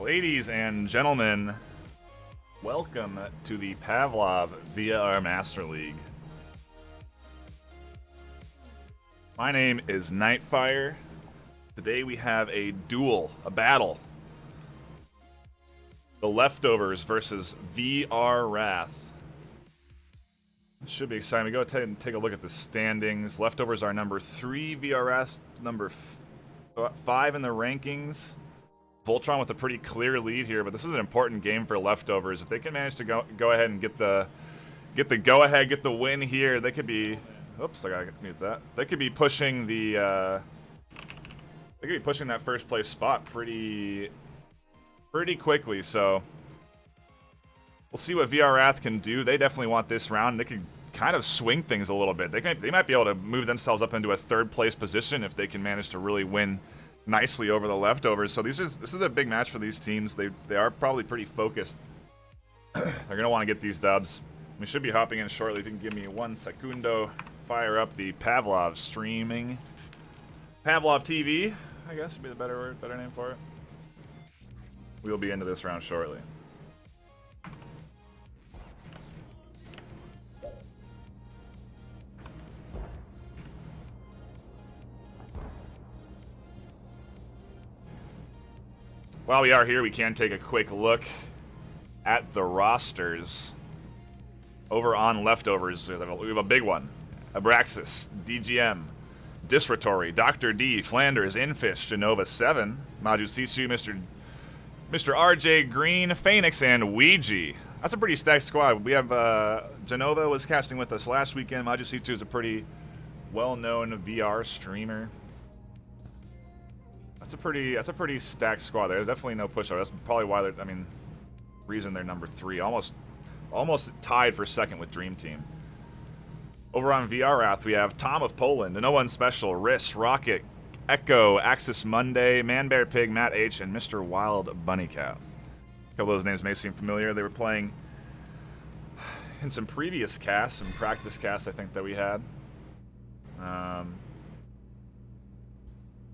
Ladies and gentlemen, welcome to the Pavlov VR Master League. My name is NightFiree. Today we have a duel, a battle. The Leftovers versus VRath. Should be exciting. We go ahead and take a look at the standings. Leftovers are number 3, VRath number 5 in the rankings. Voltron with a pretty clear lead here, but this is an important game for Leftovers. If they can manage to go ahead and get the go-ahead, get the win here, they could be. Oops, I gotta mute that. They could be pushing the. They could be pushing that first place spot pretty quickly. So we'll see what VRath can do. They definitely want this round. They could kind of swing things a little bit. They might be able to move themselves up into a third place position if they can manage to really win nicely over the Leftovers. So this is a big match for these teams. They are probably pretty focused. They're gonna want to get these dubs. We should be hopping in shortly. If you can give me 1 secundo, fire up the Pavlov streaming. Pavlov TV, I guess would be the better name for it. We'll be into this round shortly. While we are here, we can take a quick look at the rosters. Over on Leftovers, we have a big one. Abraxas, DGM, Disratory, Dr. D, Flanders, Infish, Genova 7, Maju Sisu, Mr. RJ Green, Phoenix, and Ouija. That's a pretty stacked squad. We have Genova was casting with us last weekend. Maju Sisu is a pretty well-known VR streamer. That's a pretty stacked squad. There's definitely no pushover. That's probably why they're. I mean, reason they're number 3, almost tied for second with Dream Team. Over on VRath, we have Tom of Poland, No One Special, Riss, Rocket, Echo, Axis Monday, Man Bear Pig, Matt H, and Mr. Wild Bunny Cat. A couple of those names may seem familiar. They were playing in some previous casts, some practice casts I think that we had.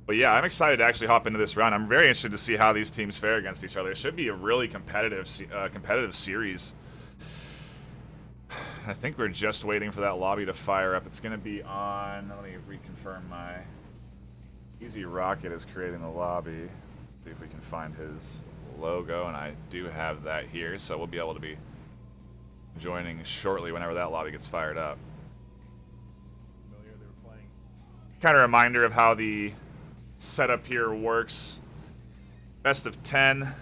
But yeah, I'm excited to actually hop into this round. I'm very interested to see how these teams fare against each other. It should be a really competitive series. I think we're just waiting for that lobby to fire up. It's going to be on. Let me reconfirm my. Easy Rocket is creating the lobby. Let's see if we can find his logo, and I do have that here, so we'll be able to be joining shortly whenever that lobby gets fired up. Familiar, they were playing kind of reminder of how the setup here works. Best of 10.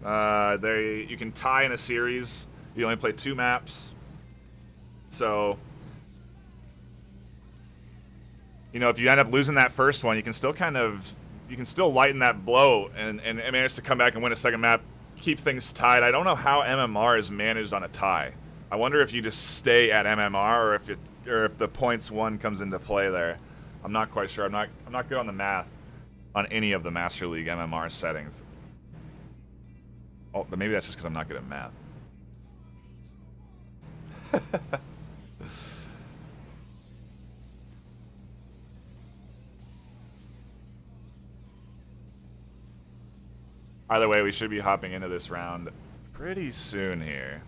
You can tie in a series. You only play 2 maps. So, you know, if you end up losing that first one, you can still lighten that blow and manage to come back and win a second map, keep things tied. I don't know how MMR is managed on a tie. I wonder if you just stay at MMR or if the points one comes into play there. I'm not quite sure. I'm not good on the math on any of the Master League MMR settings. Oh, but maybe that's just because I'm not good at math. Either way, we should be hopping into this round pretty soon here.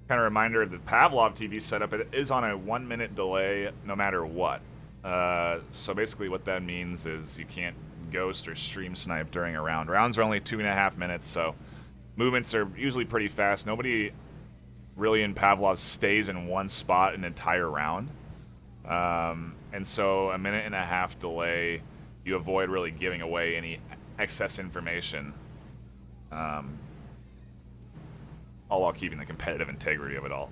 Kind of reminder of the Pavlov TV setup. It is on a 1-minute delay no matter what. So basically what that means is you can't ghost or stream snipe during a round. Rounds are only 2.5 minutes, so movements are usually pretty fast. Nobody really in Pavlov stays in one spot an entire round. And so a 1.5-minute delay, you avoid really giving away any excess information. All while keeping the competitive integrity of it all.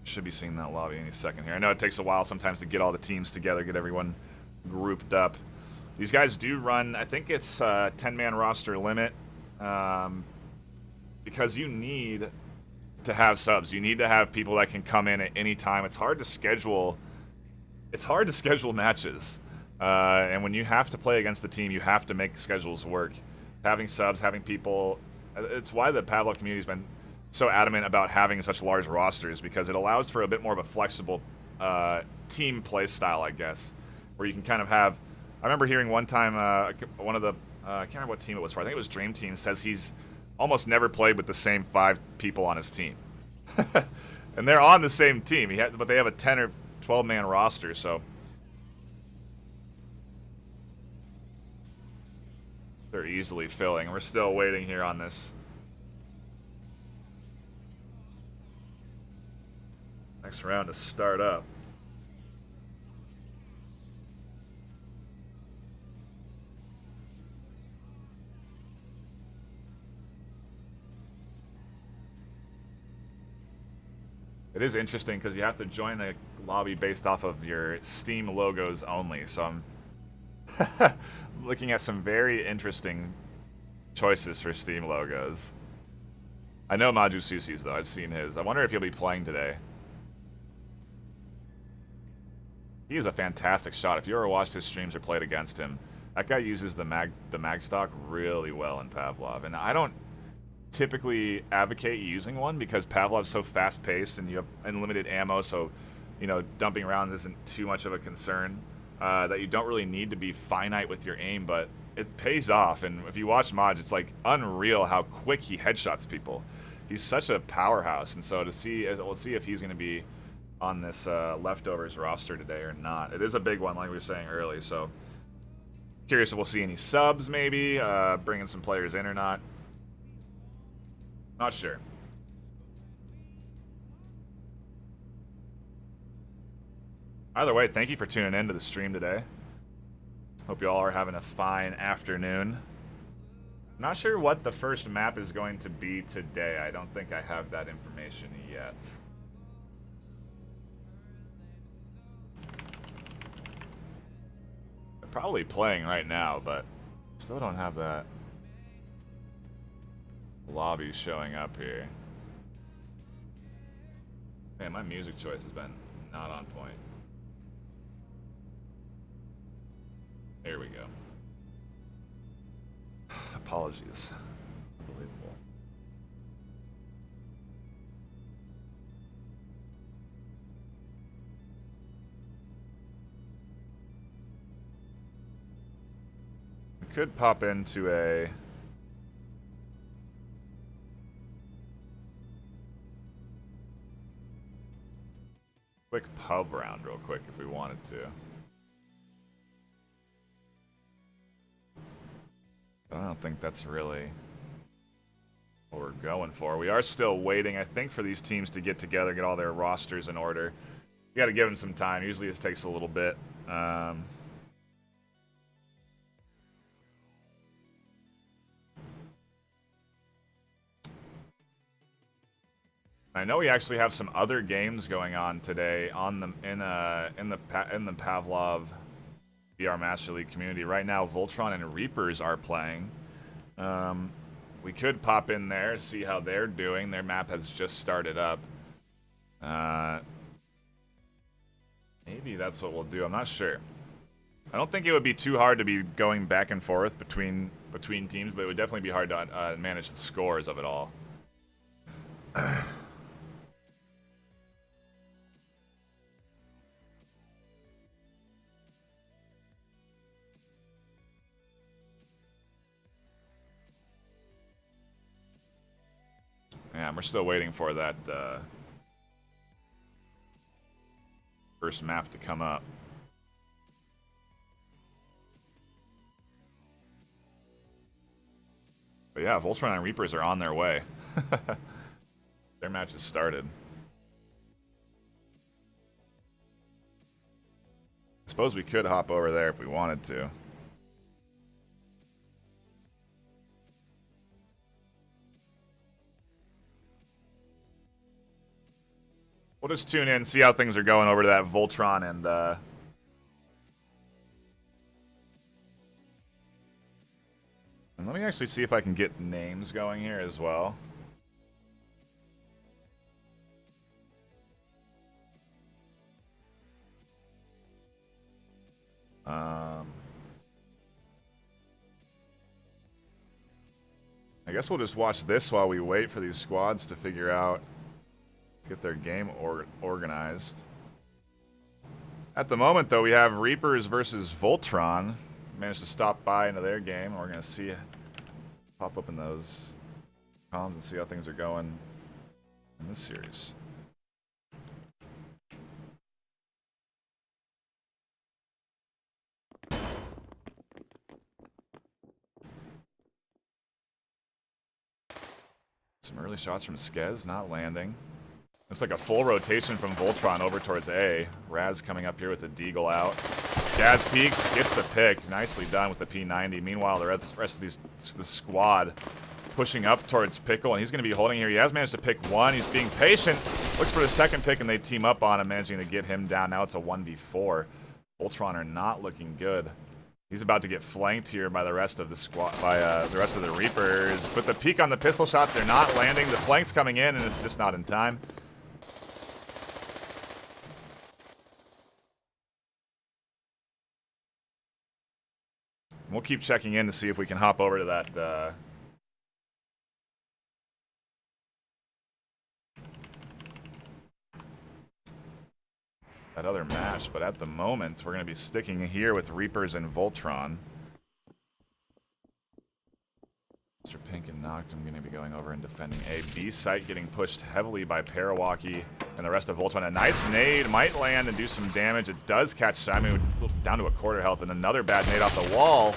Should be seeing that lobby any second here. I know it takes a while sometimes to get all the teams together, get everyone grouped up. These guys do run, I think it's a 10-man roster limit, because you need to have subs. You need to have people that can come in at any time. It's hard to schedule matches. And when you have to play against the team, you have to make schedules work. Having subs, having people, it's why the Pavlov community has been so adamant about having such large rosters, because it allows for a bit more of a flexible team play style, I guess, where you can kind of have. I remember hearing one time one of the I can't remember what team it was for. I think it was Dream Team, says he's almost never played with the same 5 people on his team, and they're on the same team. But they have a 10 or 12-man roster, so they're easily filling. We're still waiting here on this next round to start up. It is interesting because you have to join a lobby based off of your Steam logos only, so I'm looking at some very interesting choices for Steam logos. I know Maju Susi's, though. I've seen his. I wonder if he'll be playing today. He is a fantastic shot. If you ever watched his streams or played against him, that guy uses the mag stock really well in Pavlov. And I don't typically advocate using one because Pavlov's so fast-paced and you have unlimited ammo, so, you know, dumping rounds isn't too much of a concern. That you don't really need to be finite with your aim, but it pays off. And if you watch Maj, it's like unreal how quick he headshots people. He's such a powerhouse, and so we'll see if he's going to be on this leftovers roster today or not. It is a big one, like we were saying earlier, so curious if we'll see any subs, maybe bringing some players in or not. Not sure. Either way, thank you for tuning in to the stream today. Hope you all are having a fine afternoon. Not sure what the first map is going to be today. I don't think I have that information yet. They're probably playing right now, but still don't have that lobby showing up here. Man, my music choice has been not on point. There we go. Apologies. Unbelievable. We could pop into a quick pub round real quick if we wanted to. I don't think that's really what we're going for. We are still waiting, I think, for these teams to get together, get all their rosters in order. You got to give them some time. Usually this takes a little bit. I know we actually have some other games going on today on the in the Pavlov VR Master League community. Right now, Voltron and Reapers are playing. We could pop in there, see how they're doing. Their map has just started up. Maybe that's what we'll do. I'm not sure. I don't think it would be too hard to be going back and forth between teams, but it would definitely be hard to manage the scores of it all. Yeah, we're still waiting for that first map to come up. But yeah, Voltron and Reapers are on their way. Their match has started. I suppose we could hop over there if we wanted to. We'll just tune in, see how things are going over to that Voltron and let me actually see if I can get names going here as well. I guess we'll just watch this while we wait for these squads to figure out, get their game organized. At the moment, though, we have Reapers versus Voltron. Managed to stop by into their game. We're going to see it pop up in those columns and see how things are going in this series. Some early shots from Skez, not landing. Looks like a full rotation from Voltron over towards A. Raz coming up here with a Deagle out. Skaz peeks, gets the pick. Nicely done with the P90. Meanwhile, the rest of the squad pushing up towards Pickle, and he's going to be holding here. He has managed to pick one. He's being patient. Looks for the second pick, and they team up on him, managing to get him down. Now it's a 1v4. Voltron are not looking good. He's about to get flanked here by the rest of the squad, by the rest of the Reapers. Put the peek on the pistol shots. They're not landing. The flank's coming in, and it's just not in time. We'll keep checking in to see if we can hop over to that that other match, but at the moment we're going to be sticking here with Reapers and Voltron. Mr. Pink and Noctum going to be going over and defending A. B site getting pushed heavily by Parawaki and the rest of Voltron. A nice nade might land and do some damage. It does catch Simon down to a quarter health, and another bad nade off the wall.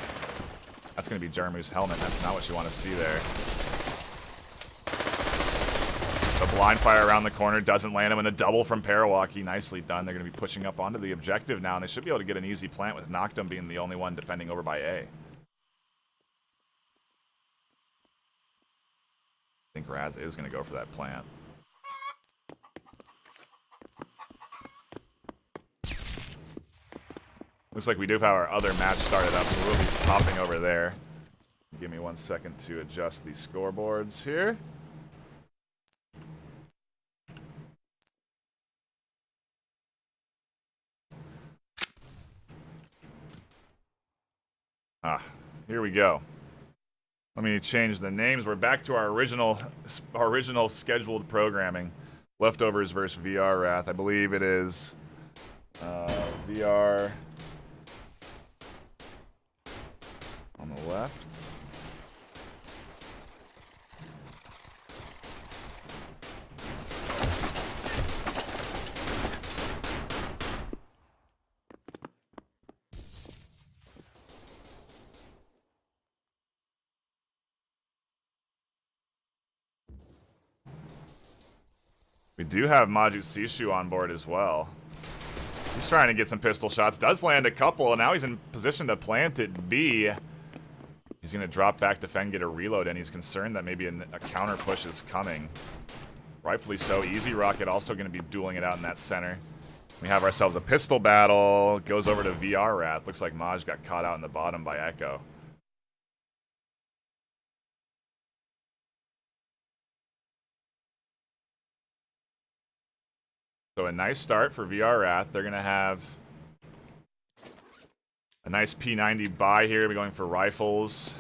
That's going to be Jarmu's helmet. That's not what you want to see there. The blind fire around the corner doesn't land him, and a double from Parawaki. Nicely done. They're going to be pushing up onto the objective now, and they should be able to get an easy plant with Noctum being the only one defending over by A. I think Raz is going to go for that plant. Looks like we do have our other match started up, so we'll be popping over there. Give me 1 second to adjust the scoreboards here. Here we go. Let me change the names. We're back to our original scheduled programming. Leftovers versus VRath. I believe it is VR on the left. We do have Maju Sishu on board as well. He's trying to get some pistol shots. Does land a couple, and now he's in position to plant it B. He's going to drop back, defend, get a reload, and he's concerned that maybe a counter push is coming. Rightfully so. Easy Rocket also going to be dueling it out in that center. We have ourselves a pistol battle. Goes over to VRath. Looks like Maj got caught out in the bottom by Echo. So a nice start for VRath. They're going to have a nice P90 buy here. We're going for rifles.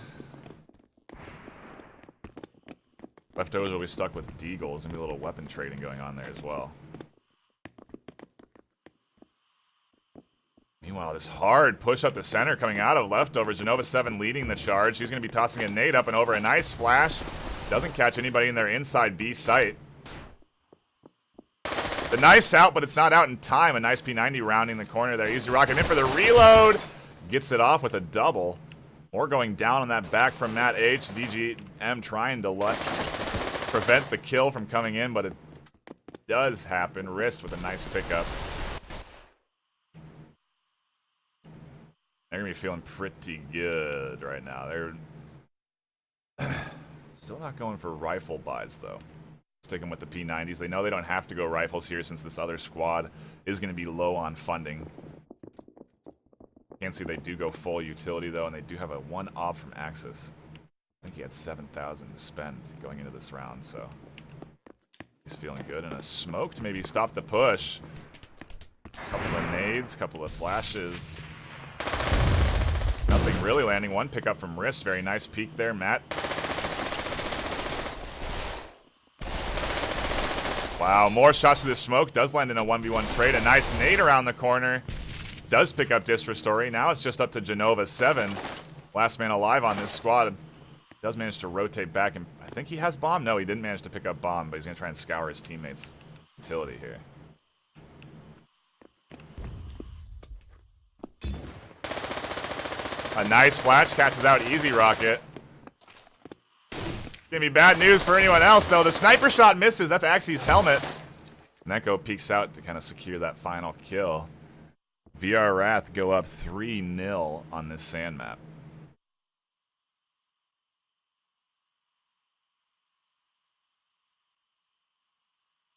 Leftovers will be stuck with deagles, and be a little weapon trading going on there as well. Meanwhile, this hard push up the center coming out of Leftovers. Genova 7 leading the charge. He's going to be tossing a nade up and over. A nice flash. Doesn't catch anybody in their inside B site. The knife's out, but it's not out in time. A nice P90 rounding the corner there. Easy Rocket in for the reload. Gets it off with a double. More going down on that back from Matt H. DGM trying to prevent the kill from coming in, but it does happen. Wrist with a nice pickup. They're going to be feeling pretty good right now. They're still not going for rifle buys, though. Sticking with the P90s. They know they don't have to go rifles here since this other squad is going to be low on funding. Can't see they do go full utility, though, and they do have a 1 op from Axis. I think he had 7,000 to spend going into this round, so he's feeling good. And a smoke to maybe stop the push. Couple of nades, couple of flashes. Nothing really landing. One pickup from Wrist. Very nice peek there, Matt. Wow, more shots to the smoke. Does land in a 1v1 trade. A nice nade around the corner. Does pick up Distra Story. Now it's just up to Genova 7. Last man alive on this squad. Does manage to rotate back, and I think he has bomb. No, he didn't manage to pick up bomb, but he's going to try and scour his teammates' utility here. A nice flash catches out Easy Rocket. Gonna be bad news for anyone else, though. The sniper shot misses. That's Axie's helmet. Neko peeks out to kind of secure that final kill. VRath go up 3-0 on this sand map.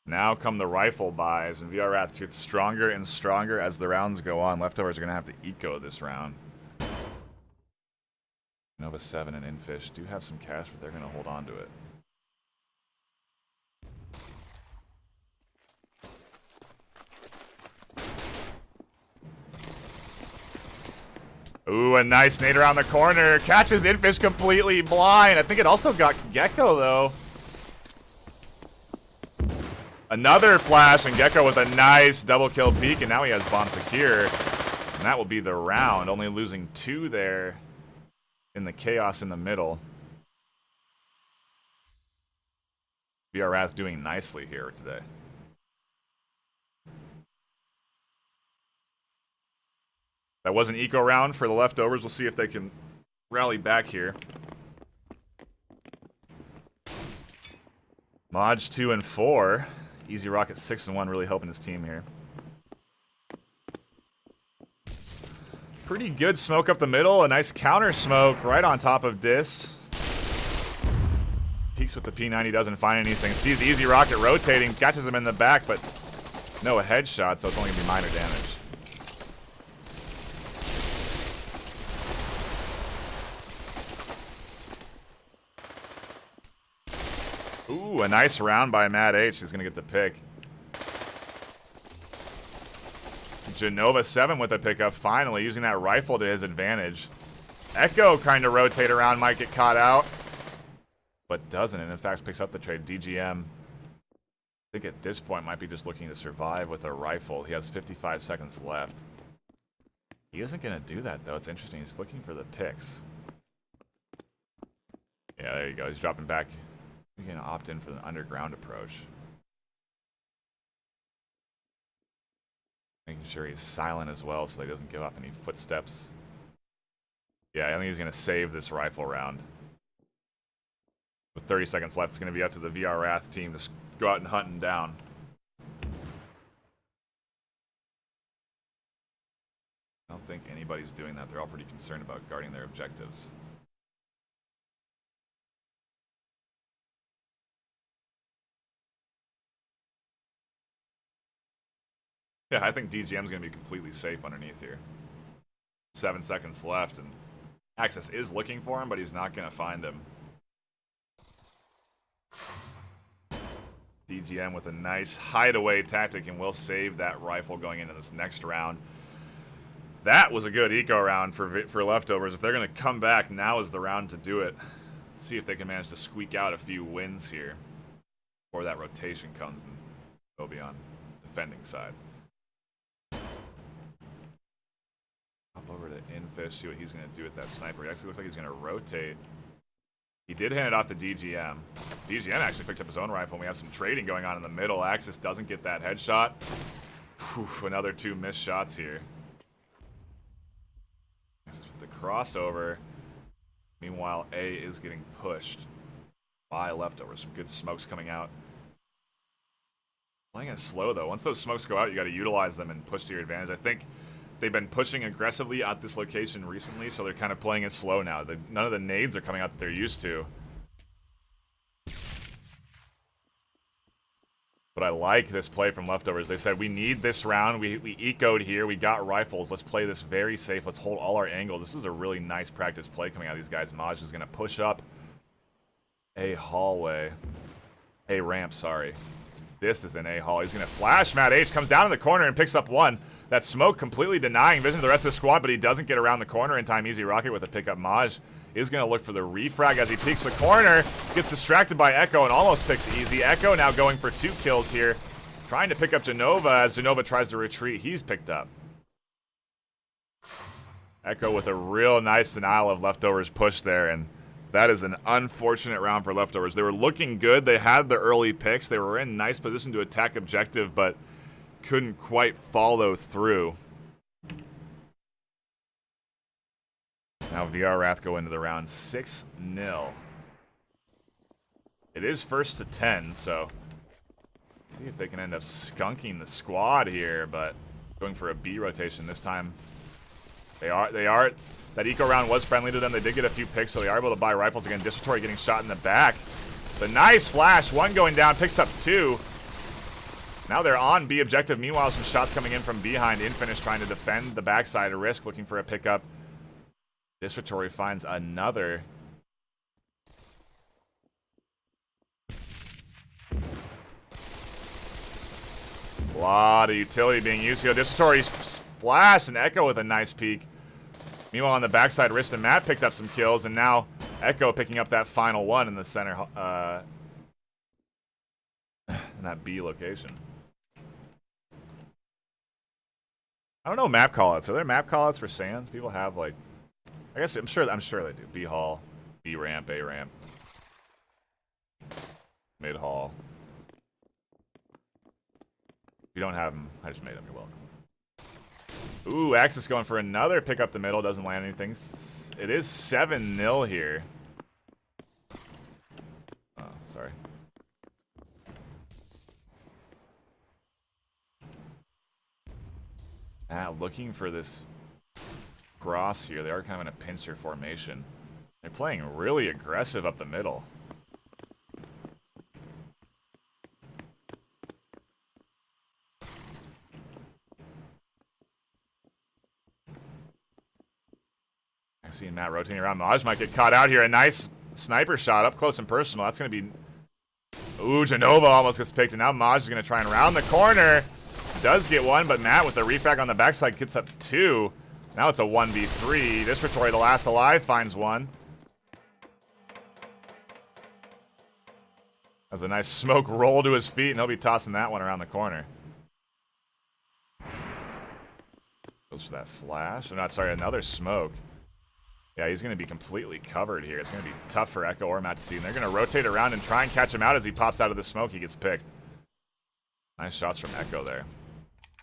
Now come the rifle buys, and VRath gets stronger and stronger as the rounds go on. Leftovers are going to have to eco this round. Nova 7 and Infish do have some cash, but they're going to hold on to it. Ooh, a nice nade around the corner. Catches Infish completely blind. I think it also got Gecko, though. Another flash, and Gecko with a nice double kill peek, and now he has bomb secure. And that will be the round, only losing 2 there in the chaos in the middle. VRath doing nicely here today. That was an eco round for the Leftovers. We'll see if they can rally back here. Maj 2 and 4. Easy Rocket 6 and 1, really helping his team here. Pretty good smoke up the middle. A nice counter smoke right on top of Dis. Peeks with the P90, doesn't find anything. Sees Easy Rocket rotating, catches him in the back, but no headshot, so it's only going to be minor damage. Ooh, a nice round by Matt H. He's going to get the pick. Genova 7 with a pickup, finally, using that rifle to his advantage. Echo kind of rotate around, might get caught out, but doesn't, and in fact picks up the trade. DGM, I think at this point, might be just looking to survive with a rifle. He has 55 seconds left. He isn't going to do that, though. It's interesting. He's looking for the picks. Yeah, there you go. He's dropping back. He's going to opt in for the underground approach. Making sure he's silent as well so he doesn't give off any footsteps. Yeah, I think he's going to save this rifle round. With 30 seconds left, it's going to be up to the VRath team to go out and hunt him down. I don't think anybody's doing that. They're all pretty concerned about guarding their objectives. Yeah, I think DGM's going to be completely safe underneath here. 7 seconds left, and Axis is looking for him, but he's not going to find him. DGM with a nice hideaway tactic, and will save that rifle going into this next round. That was a good eco round for Leftovers. If they're going to come back, now is the round to do it. See if they can manage to squeak out a few wins here before that rotation comes and go be on defending side. Hop over to Infish, see what he's going to do with that sniper. It actually looks like he's going to rotate. He did hand it off to DGM. DGM actually picked up his own rifle, and we have some trading going on in the middle. Axis doesn't get that headshot. Whew, another 2 missed shots here. Axis with the crossover. Meanwhile, A is getting pushed by Leftovers. Some good smokes coming out. Playing it slow, though. Once those smokes go out, you got to utilize them and push to your advantage. I think they've been pushing aggressively at this location recently, so they're kind of playing it slow now. None of the nades are coming out that they're used to. But I like this play from Leftovers. They said, we need this round. We ecoed here. We got rifles. Let's play this very safe. Let's hold all our angles. This is a really nice practice play coming out of these guys. Maj is going to push up a hallway. A ramp, sorry. This is an A hall. He's going to flash. Matt H comes down in the corner and picks up one. That smoke completely denying vision to the rest of the squad, but he doesn't get around the corner in time. Easy Rocket with a pickup. Maj is going to look for the refrag as he peeks the corner. Gets distracted by Echo and almost picks Easy. Echo now going for 2 kills here. Trying to pick up Genova as Genova tries to retreat. He's picked up. Echo with a real nice denial of Leftovers push there, and that is an unfortunate round for Leftovers. They were looking good. They had the early picks. They were in nice position to attack objective, but couldn't quite follow through. Now VRath go into the round 6-0. It is 1st to 10, so see if they can end up skunking the squad here, but going for a B rotation this time. They are. That eco round was friendly to them. They did get a few picks, so they are able to buy rifles again. Destructory getting shot in the back. The nice flash. 1 going down, picks up 2. Now they're on B objective. Meanwhile, some shots coming in from behind. Infinish trying to defend the backside. A Risk looking for a pickup. Destructory finds another. A lot of utility being used here. Destructory splash and Echo with a nice peek. Meanwhile, on the backside, Rist and Matt picked up some kills, and now Echo picking up that final one in the center, in that B location. I don't know map callouts. Are there map callouts for Sands? People have like, I guess I'm sure they do. B hall, B ramp, A ramp, mid hall. If you don't have them, I just made them. You're welcome. Ooh, Axis going for another pick up the middle. Doesn't land anything. It is 7-0 here. Oh, sorry. Looking for this cross here. They are kind of in a pincer formation. They're playing really aggressive up the middle. I see Matt rotating around. Maj might get caught out here. A nice sniper shot up close and personal. That's going to be... Ooh, Genova almost gets picked, and now Maj is going to try and round the corner. Does get one, but Matt with the refrag on the backside gets up 2. Now it's a 1v3. Destructory, the last alive, finds one. Has a nice smoke roll to his feet, and he'll be tossing that one around the corner. Goes for that flash. I'm not sorry, another smoke. Yeah, he's going to be completely covered here. It's going to be tough for Echo or Matt to see. And they're going to rotate around and try and catch him out as he pops out of the smoke. He gets picked. Nice shots from Echo there.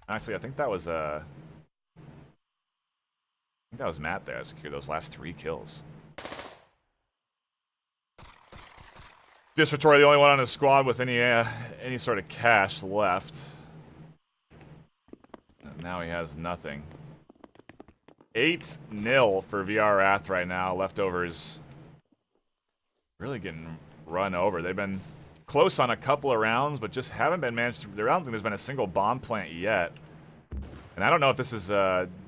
Actually, I think that was Matt there. Secure those last 3 kills. Destructory, the only one on his squad with any sort of cash left. And now he has nothing. 8-0 for VRath right now. Leftovers really getting run over. They've been close on a couple of rounds, but just haven't been managed to... I don't think there's been a single bomb plant yet. And I don't know if this is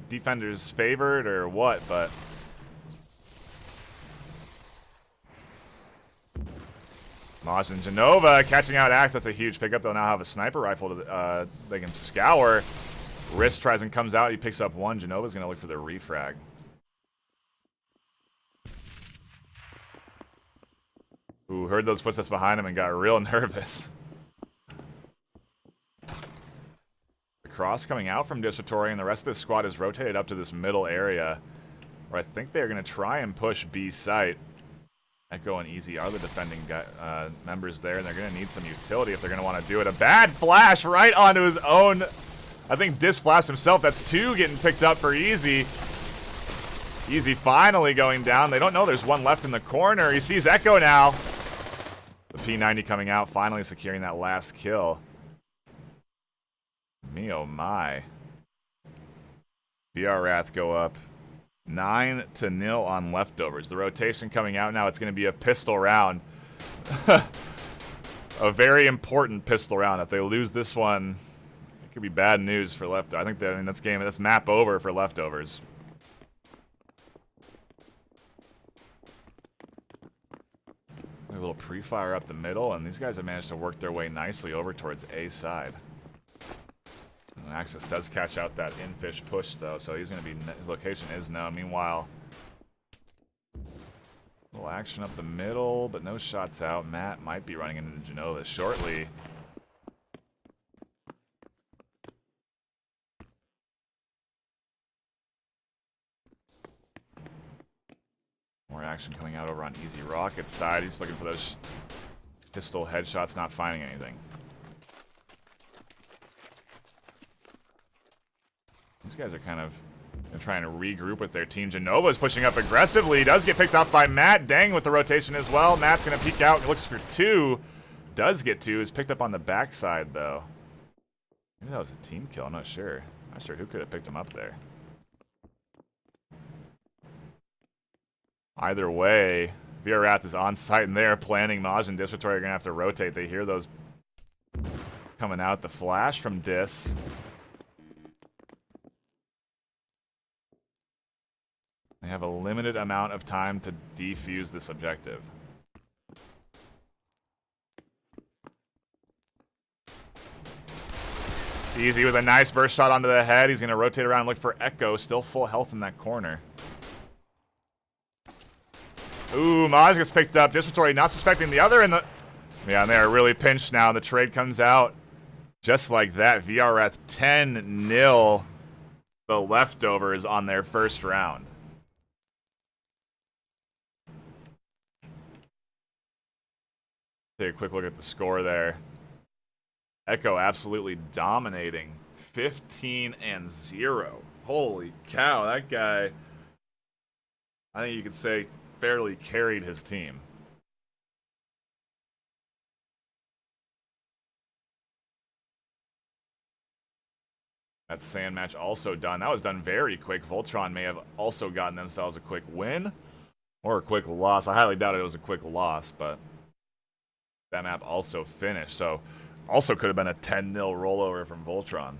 defenders favored or what, but... Maj and Genova catching out Axe. That's a huge pickup. They'll now have a sniper rifle to they can scour. Wrist tries and comes out. He picks up one. Genova's going to look for the refrag. Ooh, heard those footsteps behind him and got real nervous. The cross coming out from Disratory, and the rest of the squad is rotated up to this middle area, where I think they're going to try and push B site. Echo and Easy are the defending members there, and they're going to need some utility if they're going to want to do it. A bad flash right onto his own... I think Dis flashed himself. That's two getting picked up for Easy. Easy finally going down. They don't know there's one left in the corner. He sees Echo now. The P90 coming out, finally securing that last kill. Me oh my. VRath go up 9-0 on Leftovers. The rotation coming out now, it's going to be a pistol round. A very important pistol round. If they lose this one, it could be bad news for Leftovers. I think that, that's map over for Leftovers. A little pre-fire up the middle, and these guys have managed to work their way nicely over towards A side. And Axis does catch out that in-fish push, though, so he's going to be... his location is known. Meanwhile, a little action up the middle, but no shots out. Matt might be running into Genova shortly. More action coming out over on Easy Rocket's side. He's looking for those pistol headshots, not finding anything. These guys are kind of trying to regroup with their team. Genova's pushing up aggressively. Does get picked off by Matt. Dang with the rotation as well. Matt's going to peek out. Looks for two. Does get two. Is picked up on the backside, though. Maybe that was a team kill. I'm not sure. Not sure who could have picked him up there. Either way, VRath is on site, and they're planning. Maj and Disratory are going to have to rotate. They hear those coming out. The flash from Dis. They have a limited amount of time to defuse this objective. Easy with a nice burst shot onto the head. He's going to rotate around and look for Echo. Still full health in that corner. Ooh, Maj gets picked up. Disratory not suspecting the other, and the... yeah, and they are really pinched now. The trade comes out just like that. VRath 10-0. The Leftovers on their first round. Take a quick look at the score there. Echo absolutely dominating. 15-0. Holy cow, that guy, I think you could say, fairly carried his team. That sand match also done. That was done very quick. Voltron may have also gotten themselves a quick win or a quick loss. I highly doubt it was a quick loss, but that map also finished. So also could have been a 10-0 rollover from Voltron.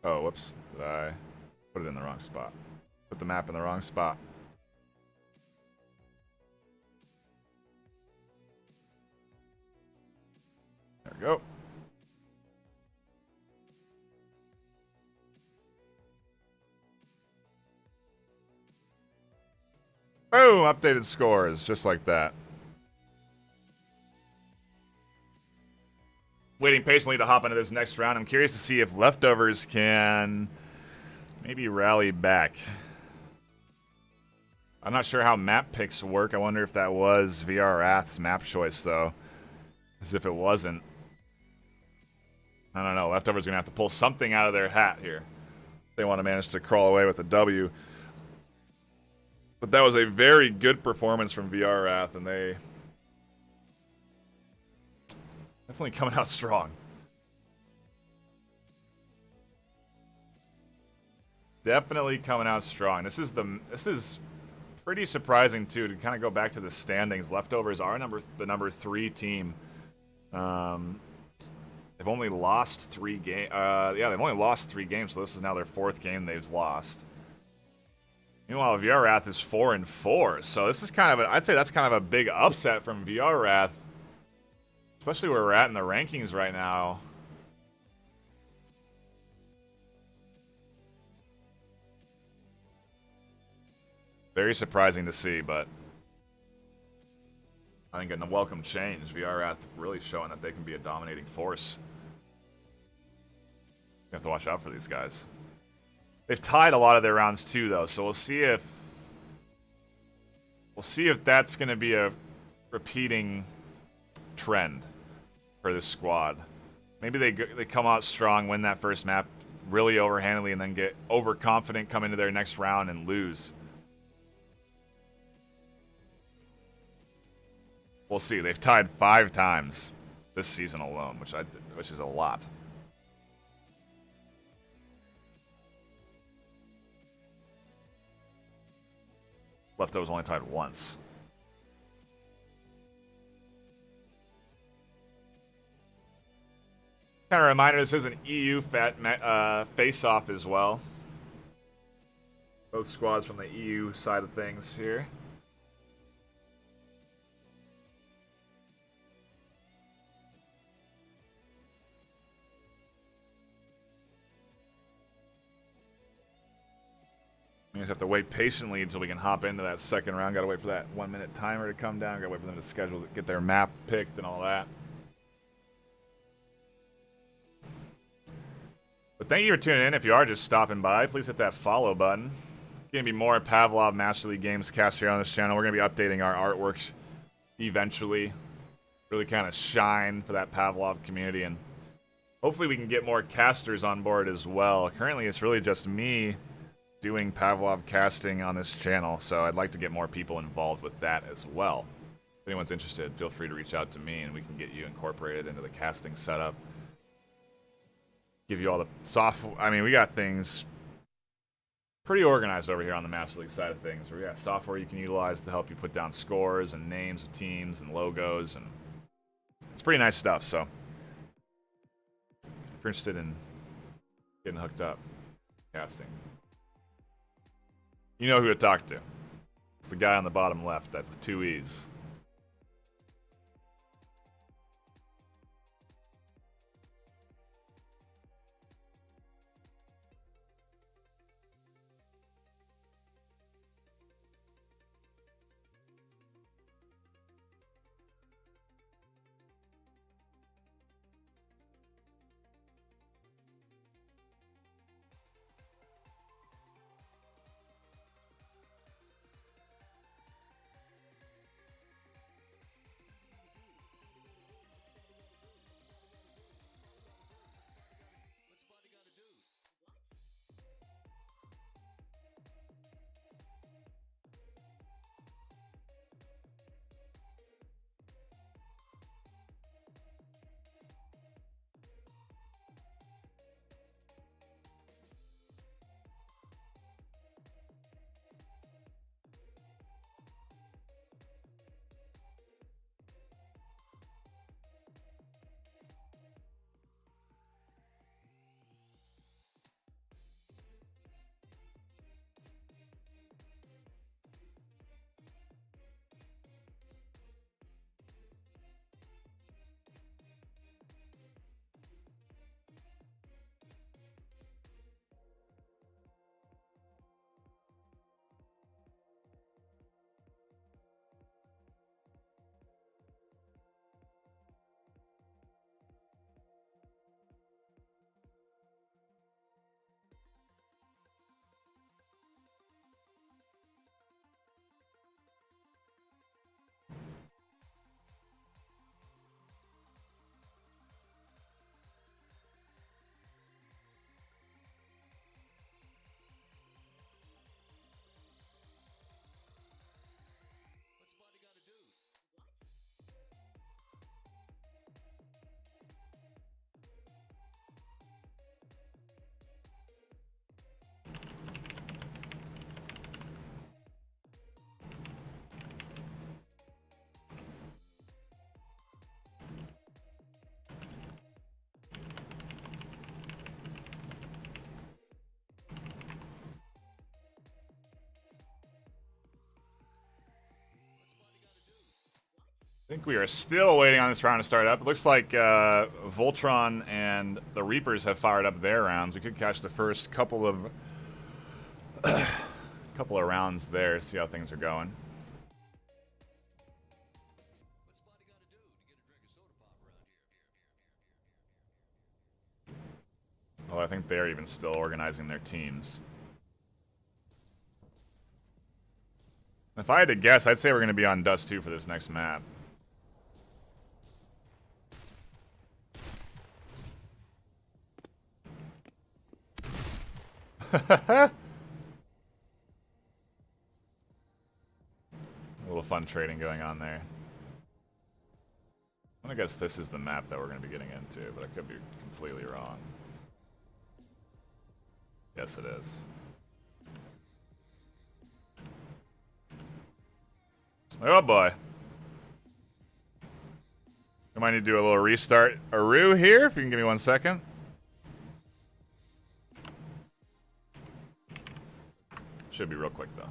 Oh, whoops. Did I put it in the wrong spot? Put the map in the wrong spot. There we go. Boom! Updated scores, just like that. Waiting patiently to hop into this next round. I'm curious to see if Leftovers can maybe rally back. I'm not sure how map picks work. I wonder if that was VRath's map choice, though. As if it wasn't. I don't know. Leftovers are going to have to pull something out of their hat here. They want to manage to crawl away with a W. But that was a very good performance from VRath, and they definitely coming out strong. Definitely coming out strong. This is pretty surprising too, to kind of go back to the standings. Leftovers are the number 3 team. They've only lost 3 games. Yeah, they've only lost 3 games, so this is now their 4th game they've lost. Meanwhile, VRath is 4-4, so this is kind of I'd say that's kind of a big upset from VRath, especially where we're at in the rankings right now. Very surprising to see, but I think a welcome change. VRath really showing that they can be a dominating force. You have to watch out for these guys. They've tied a lot of their rounds too, though, so we'll see if that's going to be a repeating trend for this squad. Maybe they come out strong, win that first map really overhandedly, and then get overconfident, come into their next round and lose. We'll see. They've tied 5 times this season alone, which is a lot. Leftovers only tied once. Kind of a reminder, this is an EU face-off as well. Both squads from the EU side of things here. We just have to wait patiently until we can hop into that second round. Got to wait for that 1-minute timer to come down. Got to wait for them to schedule, get their map picked and all that. But thank you for tuning in. If you are just stopping by, please hit that follow button. Going to be more Pavlov Master League Games cast here on this channel. We're going to be updating our artworks eventually. Really kind of shine for that Pavlov community, and hopefully we can get more casters on board as well. Currently, it's really just me doing Pavlov casting on this channel, so I'd like to get more people involved with that as well. If anyone's interested, feel free to reach out to me and we can get you incorporated into the casting setup. Give you all the software. I mean, we got things pretty organized over here on the Master League side of things. We got software you can utilize to help you put down scores and names of teams and logos, and it's pretty nice stuff. So if you're interested in getting hooked up, casting, you know who to talk to. It's the guy on the bottom left, that with 2 E's. think we are still waiting on this round to start up. It looks like Voltron and the Reapers have fired up their rounds. We could catch the first couple of rounds there, see how things are going. Oh, I think they're even still organizing their teams. If I had to guess, I'd say we're going to be on Dust 2 for this next map. A little fun trading going on there. I guess this is the map that we're going to be getting into, but I could be completely wrong. Yes, it is. Oh boy. I might need to do a little restart Aru here, if you can give me 1 second. Should be real quick though.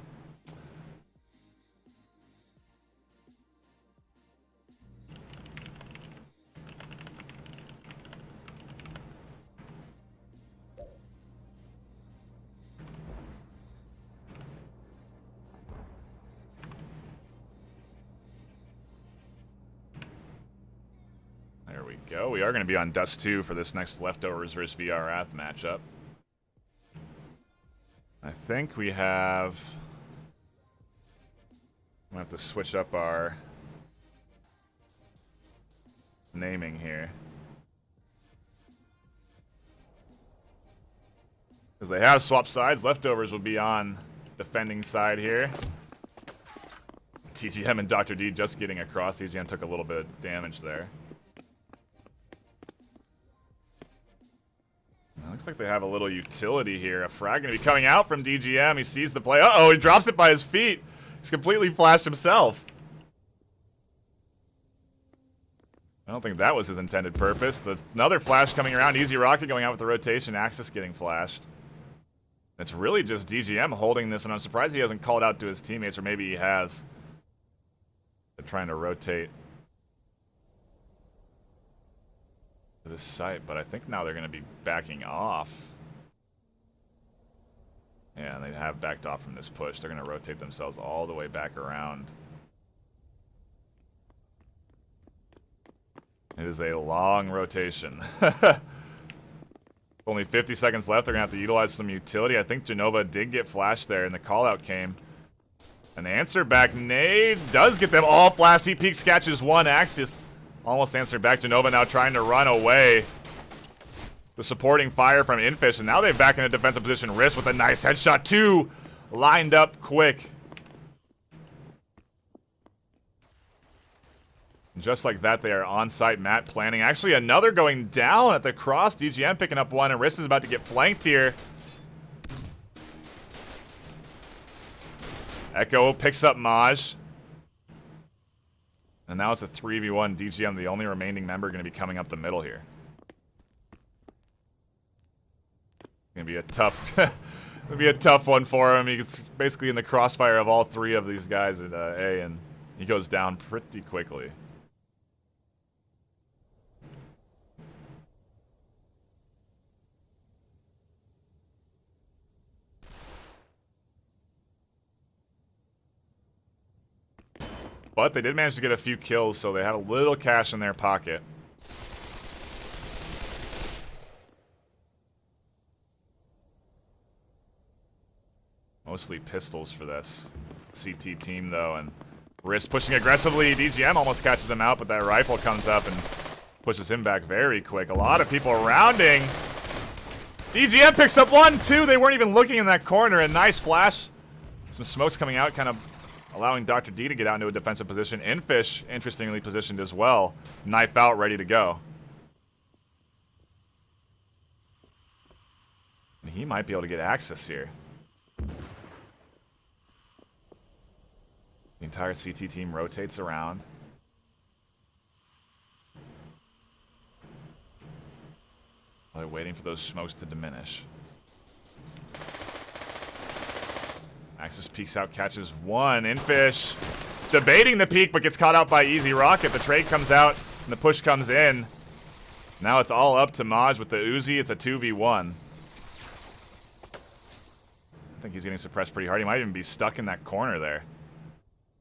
There we go. We are going to be on Dust 2 for this next Leftovers versus VRath matchup. I think we have... I'm going to have to switch up our naming here. Because they have swapped sides. Leftovers will be on defending side here. TGM and Dr. D just getting across. TGM took a little bit of damage there. Looks like they have a little utility here. A frag going to be coming out from DGM. He sees the play. Uh-oh, he drops it by his feet. He's completely flashed himself. I don't think that was his intended purpose. Another flash coming around. Easy Rocket going out with the rotation. Axis getting flashed. It's really just DGM holding this, and I'm surprised he hasn't called out to his teammates, or maybe he has. They're trying to rotate this site, but I think now they're going to be backing off. Yeah, they have backed off from this push. They're going to rotate themselves all the way back around. It is a long rotation. Only 50 seconds left. They're going to have to utilize some utility. I think Genova did get flashed there, and the call-out came. An answer back nade does get them all flashed. He peeks, catches one. Axis almost answered back. Genova now trying to run away. The supporting fire from Infish, and now they're back in a defensive position. Risk with a nice headshot. Two lined up quick. And just like that, they are on-site mat planning. Actually, another going down at the cross. DGM picking up one, and Risk is about to get flanked here. Echo picks up Maj. And now it's a 3v1. DGM, the only remaining member, going to be coming up the middle here. Going to be a tough one for him. He's basically in the crossfire of all three of these guys at A, and he goes down pretty quickly. But they did manage to get a few kills, so they had a little cash in their pocket. Mostly pistols for this CT team, though, and Risk pushing aggressively. DGM almost catches them out, but that rifle comes up and pushes him back very quick. A lot of people rounding. DGM picks up one, two. They weren't even looking in that corner. A nice flash. Some smokes coming out, kind of allowing Dr. D to get out into a defensive position. Infish, interestingly positioned as well. Knife out, ready to go. And he might be able to get access here. The entire CT team rotates around. While they're waiting for those smokes to diminish. Axis peeks out, catches one. Infish Debating the peek, but gets caught out by Easy Rocket. The trade comes out, and the push comes in. Now it's all up to Maj with the Uzi. It's a 2v1. I think he's getting suppressed pretty hard. He might even be stuck in that corner there.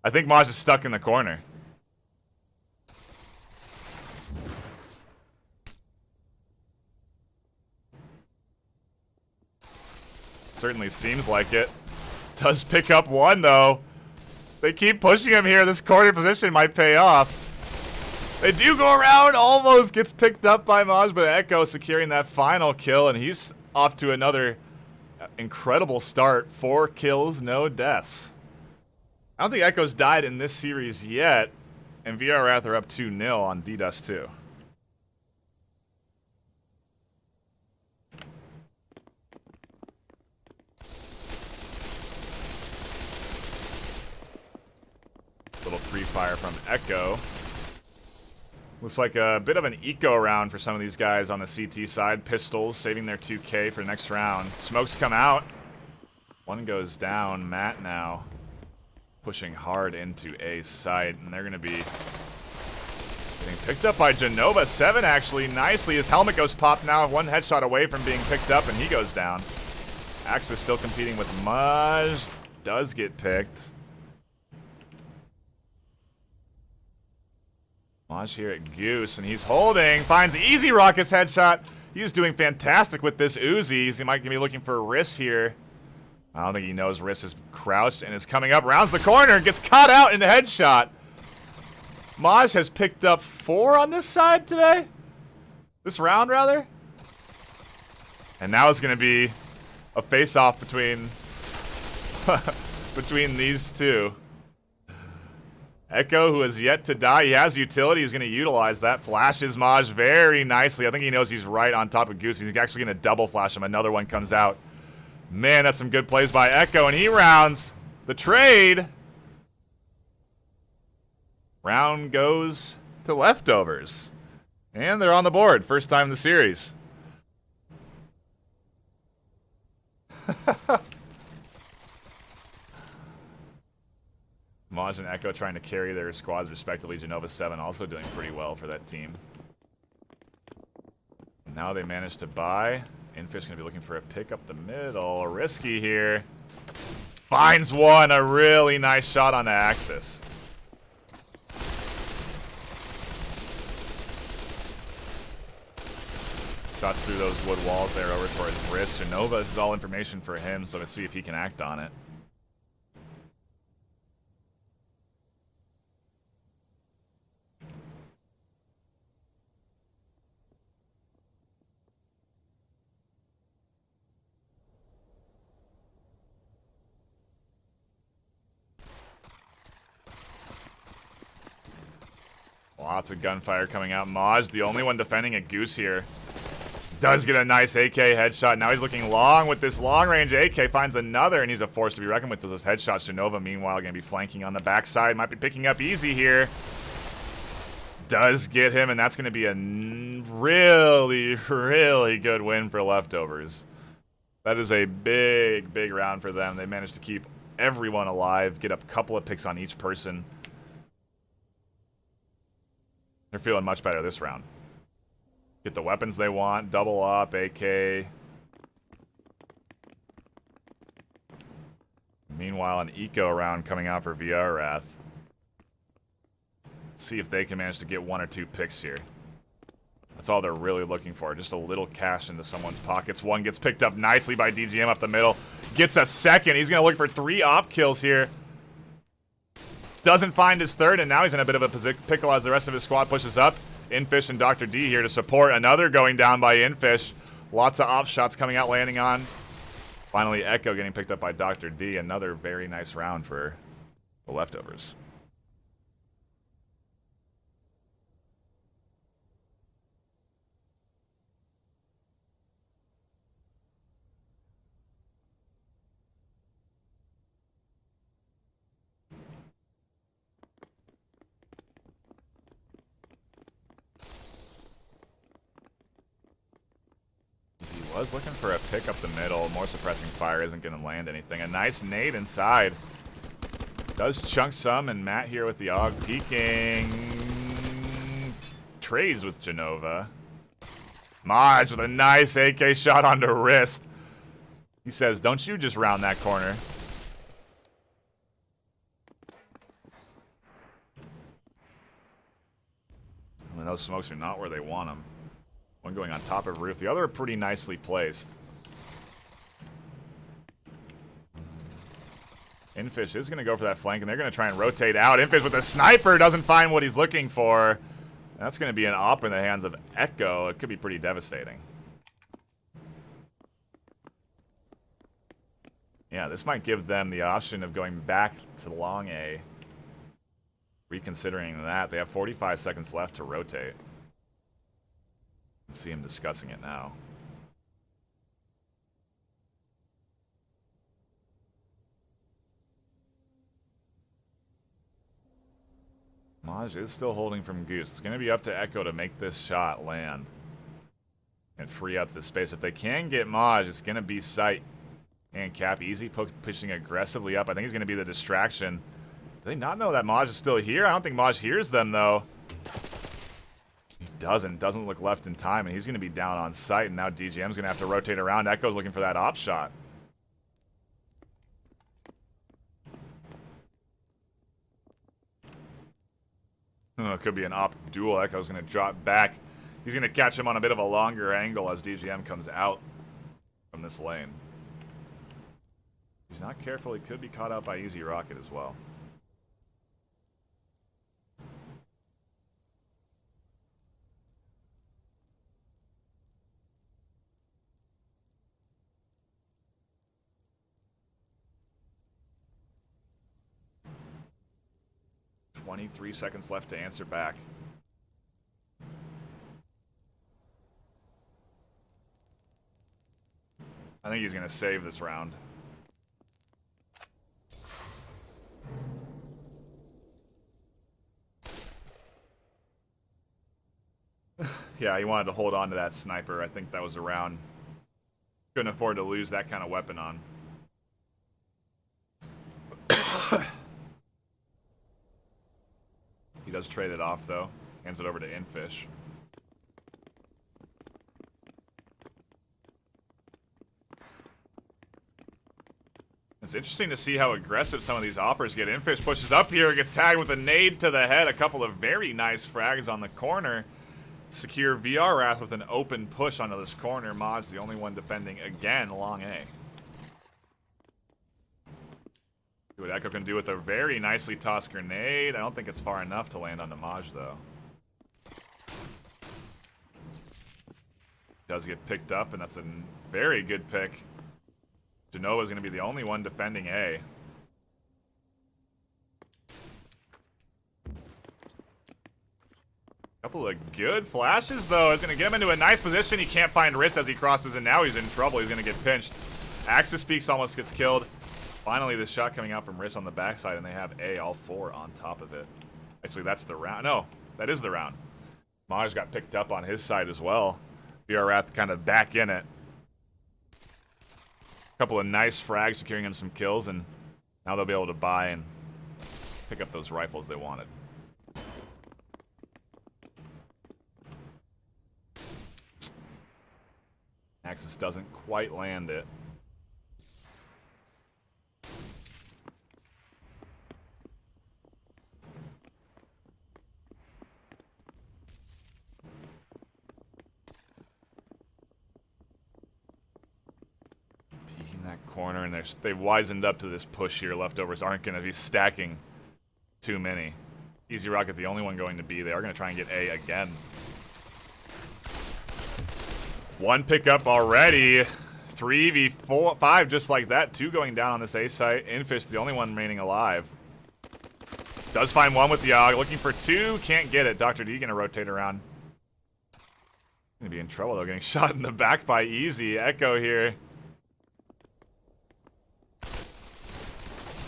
I think Maj is stuck in the corner. Certainly seems like it. Does pick up one, though. They keep pushing him here. This corner position might pay off. They do go around. Almost gets picked up by Maj, but Echo securing that final kill, and he's off to another incredible start. 4 kills, no deaths. I don't think Echo's died in this series yet, and VRath are up 2-0 on D-Dust 2. Little pre-fire from Echo. Looks like a bit of an eco round for some of these guys on the CT side. Pistols saving their 2K for the next round. Smokes come out. One goes down. Matt now pushing hard into A site, and they're going to be getting picked up by Genova. 7 actually nicely. His helmet goes pop now. 1 headshot away from being picked up, and he goes down. Axis still competing with Maj. Does get picked. Maj here at Goose, and he's holding. Finds Easy Rocket's headshot. He's doing fantastic with this Uzi. He might be looking for Riss here. I don't think he knows Riss is crouched and is coming up. Rounds the corner and gets caught out in the headshot. Maj has picked up 4 on this side today. This round, rather. And now it's going to be a face-off between, between these two. Echo, who has yet to die. He has utility. He's going to utilize that. Flashes Maj very nicely. I think he knows he's right on top of Goose. He's actually going to double flash him. Another one comes out. Man, that's some good plays by Echo, and he rounds the trade. Round goes to Leftovers. And they're on the board. First time in the series. Maj and Echo trying to carry their squads respectively. Genova 7 also doing pretty well for that team. Now they managed to buy. Infish going to be looking for a pick up the middle. Risky here. Finds one. A really nice shot on the Axis. Shots through those wood walls there over toward his wrist. Genova, this is all information for him, so let's see if he can act on it. Lots of gunfire coming out. Maj, the only one defending a Goose here. Does get a nice AK headshot. Now he's looking long with this long-range AK. Finds another, and he's a force to be reckoned with those headshots. Genova, meanwhile, going to be flanking on the backside. Might be picking up Easy here. Does get him, and that's going to be a really, really good win for Leftovers. That is a big, big round for them. They managed to keep everyone alive, get a couple of picks on each person. They're feeling much better this round. Get the weapons they want, double up, AK. Meanwhile, an eco round coming out for VRath. Let's see if they can manage to get 1 or 2 picks here. That's all they're really looking for, just a little cash into someone's pockets. One gets picked up nicely by DGM up the middle. Gets a second. He's going to look for 3 op kills here. Doesn't find his third, and now he's in a bit of a pickle as the rest of his squad pushes up. Infish and Dr. D here to support. Another going down by Infish. Lots of op shots coming out, landing on. Finally, Echo getting picked up by Dr. D. Another very nice round for the Leftovers. Was looking for a pick up the middle. More suppressing fire isn't going to land anything. A nice nade inside. Does chunk some, and Matt here with the AUG peeking. Trades with Genova. Maj with a nice AK shot onto wrist. He says, don't you just round that corner. I mean, those smokes are not where they want them. One going on top of roof. The other are pretty nicely placed. Infish is going to go for that flank, and they're going to try and rotate out. Infish with a sniper doesn't find what he's looking for. That's going to be an op in the hands of Echo. It could be pretty devastating. Yeah, this might give them the option of going back to long A. Reconsidering that. They have 45 seconds left to rotate. Let's see him discussing it now. Maj is still holding from Goose. It's going to be up to Echo to make this shot land and free up the space. If they can get Maj, it's going to be sight and cap easy, pushing aggressively up. I think he's going to be the distraction. Do they not know that Maj is still here? I don't think Maj hears them, though. He doesn't look left in time, and he's going to be down on sight, and now DGM's going to have to rotate around. Echo's looking for that op shot. Oh, it could be an op duel. Echo's going to drop back. He's going to catch him on a bit of a longer angle as DGM comes out from this lane. If he's not careful, he could be caught out by Easy Rocket as well. .23 seconds left to answer back. I think he's going to save this round. Yeah, he wanted to hold on to that sniper. I think that was a round. Couldn't afford to lose that kind of weapon on. He does trade it off, though. Hands it over to Infish. It's interesting to see how aggressive some of these oppers get. Infish pushes up here, gets tagged with a nade to the head. A couple of very nice frags on the corner. Secure VRath with an open push onto this corner. Maj the only one defending again, long A. See what Echo can do with a very nicely tossed grenade. I don't think it's far enough to land on the Maj, though. Does get picked up, and that's a very good pick. Genova's going to be the only one defending A. Couple of good flashes, though. It's going to get him into a nice position. He can't find wrist as he crosses, and now he's in trouble. He's going to get pinched. Axis Peaks almost gets killed. Finally, this shot coming out from wrist on the backside, and they have A, all four, on top of it. Actually, that's the round. No, that is the round. Maj got picked up on his side as well. VRath kind of back in it. Couple of nice frags securing him some kills, and now they'll be able to buy and pick up those rifles they wanted. Axis doesn't quite land it. Peeking that corner, and they've wizened up to this push here. Leftovers aren't going to be stacking too many. Easy Rocket, the only one going to B. They are going to try and get A again. One pickup already. 3v5 just like that. Two going down on this A site. Infish, the only one remaining alive. Does find one with the AUG. Looking for two. Can't get it. Dr. D going to rotate around. Going to be in trouble, though. Getting shot in the back by Easy. Echo here.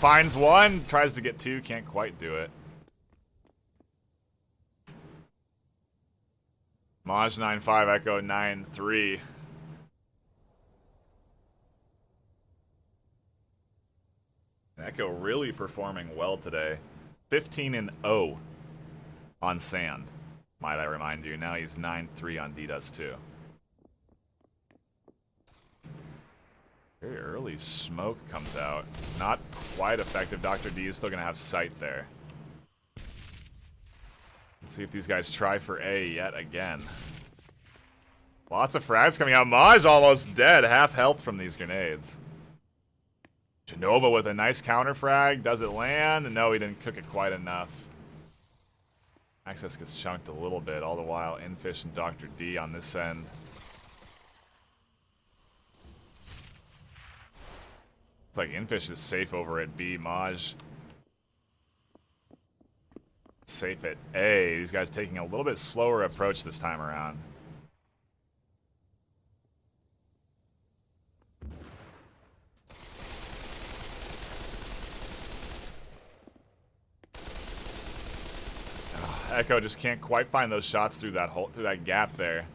Finds one. Tries to get two. Can't quite do it. Maj 9-5, Echo 9-3. Echo really performing well today. 15-0 on sand, might I remind you. Now he's 9-3 on D-Dust too. Very early smoke comes out. Not quite effective. Dr. D is still going to have sight there. Let's see if these guys try for A yet again. Lots of frags coming out. Maj almost dead. Half health from these grenades. Genova with a nice counter frag. Does it land? No, he didn't cook it quite enough. Access gets chunked a little bit. All the while, Infish and Dr. D on this end. It's like Infish is safe over at B. Maj safe at A. These guys taking a little bit slower approach this time around. Echo just can't quite find those shots through that hole, through that gap there.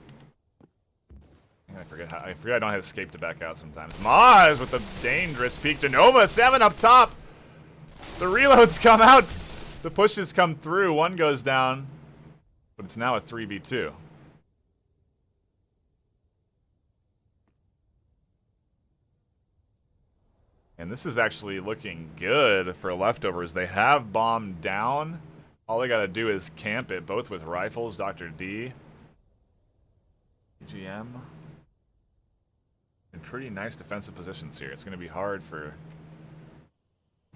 I forget I don't have escape to back out sometimes. Maj with the dangerous peek. Genova 7 up top. The reloads come out. The pushes come through. One goes down, but it's now a 3v2. And this is actually looking good for leftovers. They have bombed down. All they gotta do is camp it, both with rifles, Dr. D. GM. In pretty nice defensive positions here. It's gonna be hard for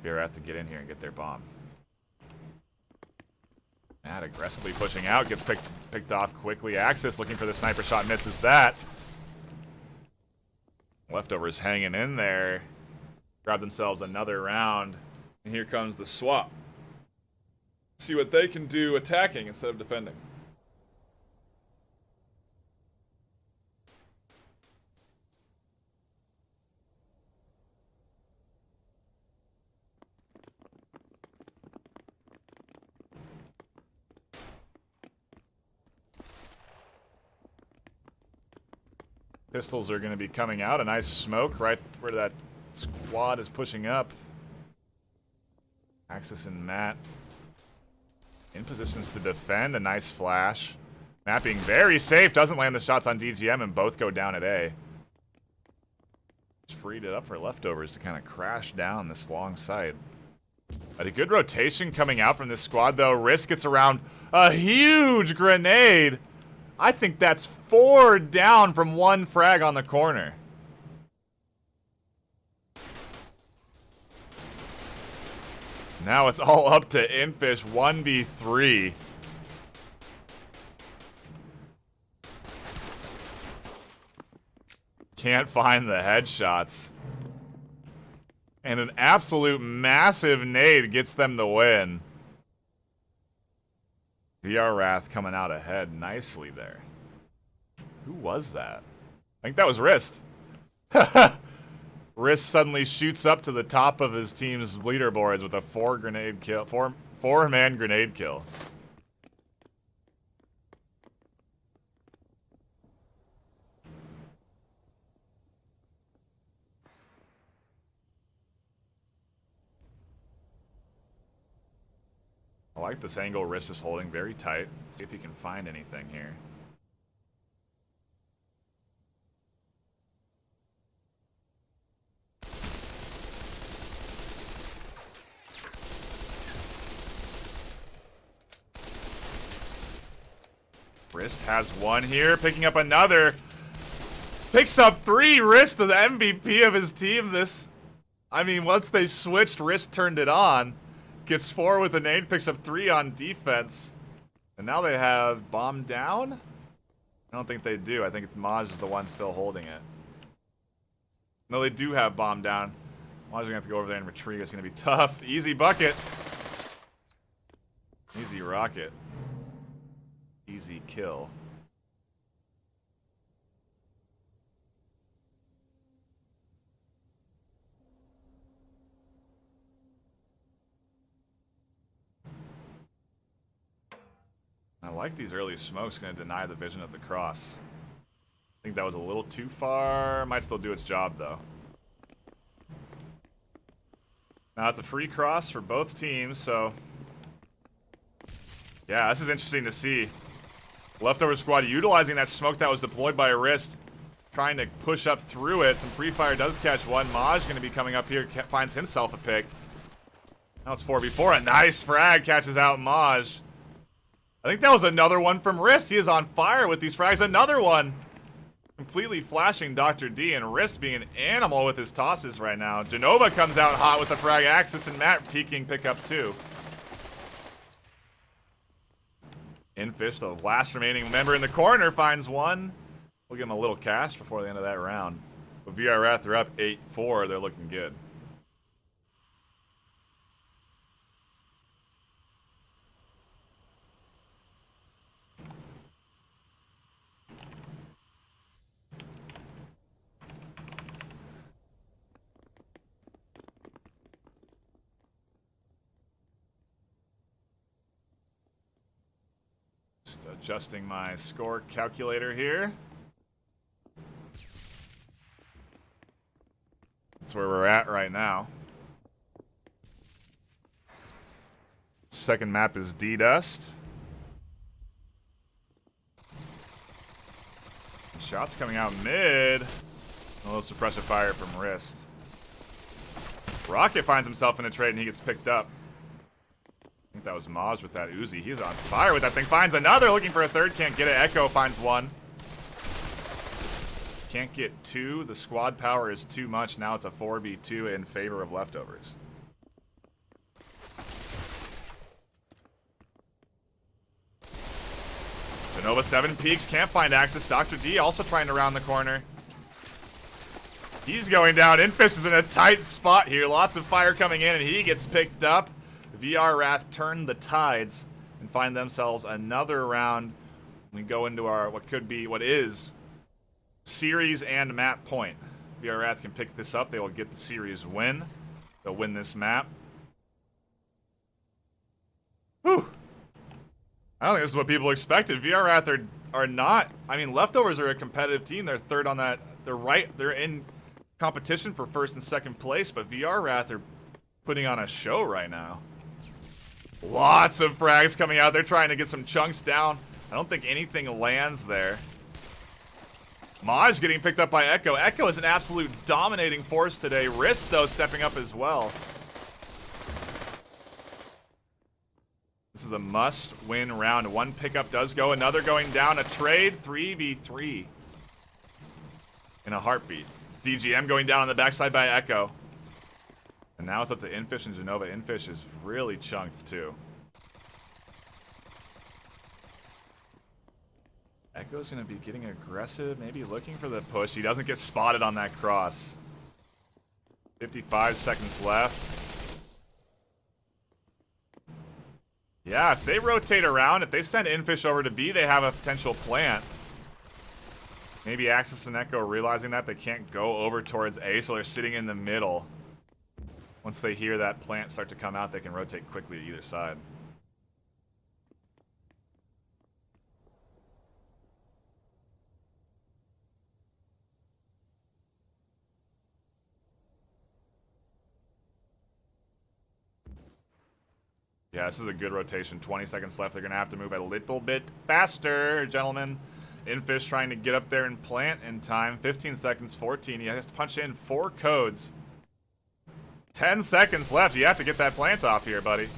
VRath to get in here and get their bomb. Matt aggressively pushing out, gets picked off quickly. Axis looking for the sniper shot, misses that. Leftovers hanging in there. Grab themselves another round. And here comes the swap. See what they can do attacking instead of defending. Pistols are going to be coming out. A nice smoke right where that squad is pushing up. Axis and Matt in positions to defend. A nice flash. Matt being very safe. Doesn't land the shots on DGM and both go down at A. Just freed it up for leftovers to kind of crash down this long site. But a good rotation coming out from this squad though. Risk gets around a huge grenade. I think that's 4 down from 1 frag on the corner. Now it's all up to Infish 1v3. Can't find the headshots. And an absolute massive nade gets them the win. VRath coming out ahead nicely there. Who was that? I think that was Wrist. Wrist suddenly shoots up to the top of his team's leaderboards with a 4-man grenade kill. I like this angle Wrist is holding very tight. See if he can find anything here. Wrist has one here, picking up another. Picks up 3. Wrist, the MVP of his team. I mean, once they switched, Wrist turned it on. Gets 4 with a nade, picks up 3 on defense. And now they have bomb down? I don't think they do. I think it's Maj is the one still holding it. No, they do have bomb down. Maj is going to have to go over there and retrieve. It's going to be tough. Easy bucket. Easy rocket. Easy kill. I like these early smokes. Going to deny the vision of the cross. I think that was a little too far. Might still do its job though. Now it's a free cross for both teams, so... Yeah, this is interesting to see. Leftover squad utilizing that smoke that was deployed by Wrist, trying to push up through it. Some pre-fire does catch one. Maj going to be coming up here, finds himself a pick. Now it's 4v4. A nice frag catches out Maj. I think that was another one from Wrist. He is on fire with these frags. Another one. Completely flashing Dr. D, and Wrist being an animal with his tosses right now. Genova comes out hot with the frag. Axis and Matt peeking pickup too. Infish, the last remaining member in the corner, finds one. We'll give him a little cash before the end of that round. But VRath, they're up 8-4. They're looking good. Just adjusting my score calculator here. That's where we're at right now. Second map is D-Dust. Shots coming out mid. A little suppressive fire from Wrist. Rocket finds himself in a trade and he gets picked up. I think that was Maj with that Uzi. He's on fire with that thing. Finds another, looking for a third. Can't get it. Echo finds one. Can't get two. The squad power is too much. Now it's a 4v2 in favor of Leftovers. Genova 7 peaks. Can't find Axis. Dr. D also trying to round the corner. He's going down. Infish is in a tight spot here. Lots of fire coming in, and he gets picked up. VRath turn the tides and find themselves another round. We go into our what is series and map point. VRath can pick this up. They will get the series win. They'll win this map. Whew. I don't think this is what people expected. VRath are not. I mean, Leftovers are a competitive team. They're third on that. They're in competition for first and second place, but VRath are putting on a show right now. Lots of frags coming out. They're trying to get some chunks down. I don't think anything lands there. Maj getting picked up by Echo. Echo is an absolute dominating force today. Wrist, though, stepping up as well. This is a must-win round. One pickup does go. Another going down. A trade. 3v3. In a heartbeat. DGM going down on the backside by Echo. And now it's up to Infish and Genova. Infish is really chunked, too. Echo's going to be getting aggressive, maybe looking for the push. He doesn't get spotted on that cross. 55 seconds left. Yeah, if they rotate around, if they send Infish over to B, they have a potential plant. Maybe Axis and Echo realizing that they can't go over towards A, so they're sitting in the middle. Once they hear that plant start to come out, they can rotate quickly to either side. Yeah, this is a good rotation. 20 seconds left. They're going to have to move a little bit faster, gentlemen. Infish trying to get up there and plant in time. 15 seconds, 14. He has to punch in 4 codes. 10 seconds left. You have to get that plant off here, buddy.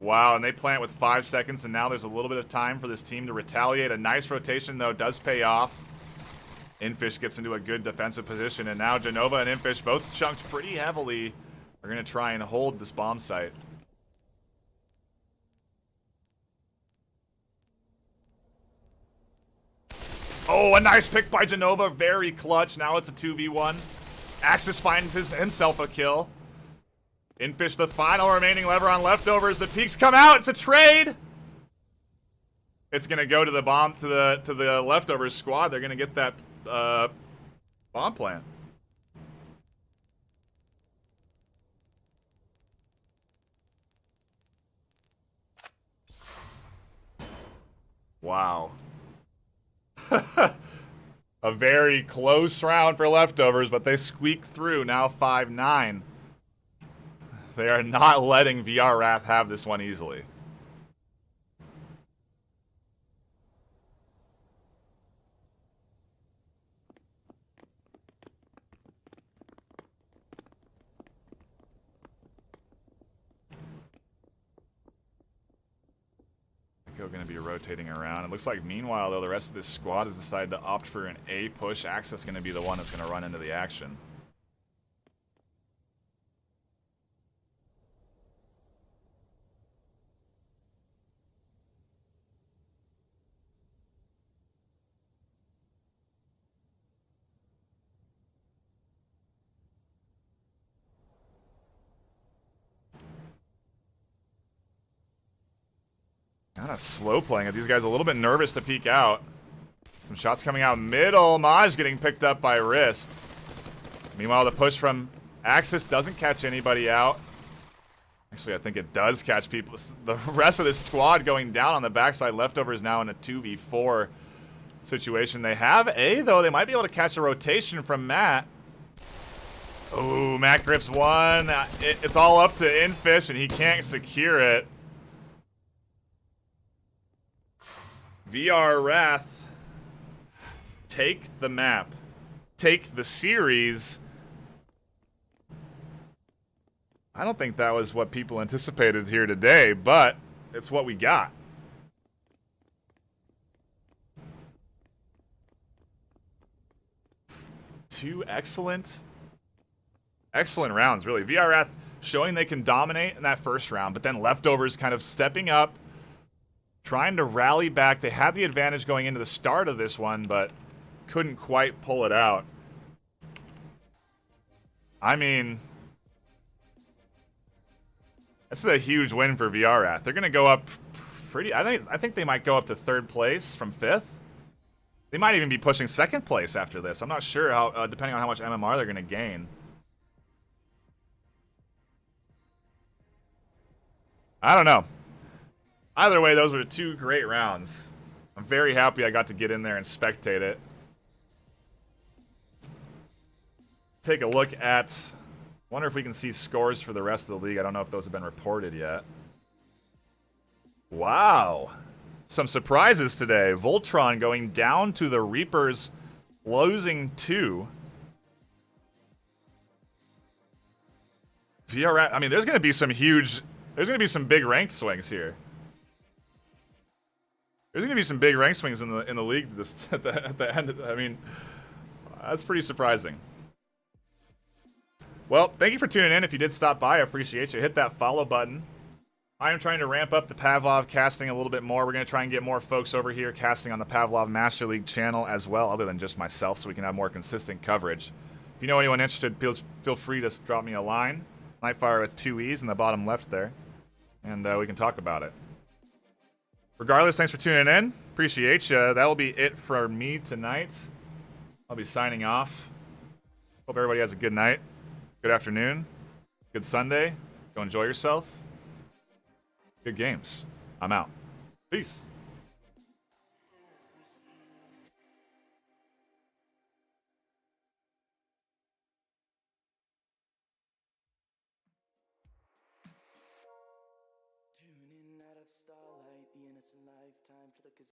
Wow, and they plant with 5 seconds, and now there's a little bit of time for this team to retaliate. A nice rotation, though, does pay off. Infish gets into a good defensive position, and now Genova and Infish both chunked pretty heavily. We're going to try and hold this bomb site. Oh, a nice pick by Genova. Very clutch. Now it's a 2v1. Axis finds himself a kill. Infish, the final remaining lever on Leftovers. The peaks come out. It's a trade. It's going to go to the bomb, to the Leftovers squad. They're going to get that bomb plant. Wow. A very close round for leftovers, but they squeak through. Now 5-9. They are not letting VRath have this one easily. Going to be rotating around. It looks like meanwhile, though, the rest of this squad has decided to opt for an A push. Axis going to be the one that's going to run into the action. Kind of slow playing it. These guys a little bit nervous to peek out. Some shots coming out middle. Maj getting picked up by Wrist. Meanwhile, the push from Axis doesn't catch anybody out. Actually, I think it does catch people. The rest of this squad going down on the backside. Leftovers now in a 2v4 situation. They have A, though. They might be able to catch a rotation from Matt. Oh, Matt grips one. It's all up to Infish, and he can't secure it. VRath take the map, take the series. I don't think that was what people anticipated here today, but it's what we got. Two excellent rounds, really. VRath showing they can dominate in that first round, but then leftovers kind of stepping up, trying to rally back. They had the advantage going into the start of this one, but couldn't quite pull it out. I mean, this is a huge win for VRath. They're going to go up pretty... I think they might go up to 3rd place from 5th. They might even be pushing 2nd place after this. I'm not sure, how, depending on how much MMR they're going to gain. I don't know. Either way, those were 2 great rounds. I'm very happy I got to get in there and spectate it. Take a look at... Wonder if we can see scores for the rest of the league. I don't know if those have been reported yet. Wow. Some surprises today. Voltron going down to the Reapers, losing 2. VRath... I mean, there's going to be some huge... There's going to be some big rank swings here. There's going to be some big rank swings in the league this, at the end. I mean, that's pretty surprising. Well, thank you for tuning in. If you did stop by, I appreciate you. Hit that follow button. I am trying to ramp up the Pavlov casting a little bit more. We're going to try and get more folks over here casting on the Pavlov Master League channel as well, other than just myself, so we can have more consistent coverage. If you know anyone interested, feel free to drop me a line. NightFiree with 2 E's in the bottom left there, and we can talk about it. Regardless, thanks for tuning in. Appreciate you. That will be it for me tonight. I'll be signing off. Hope everybody has a good night, good afternoon, good Sunday. Go enjoy yourself. Good games. I'm out. Peace. Tuning out of starlight, the innocent lifetime flickers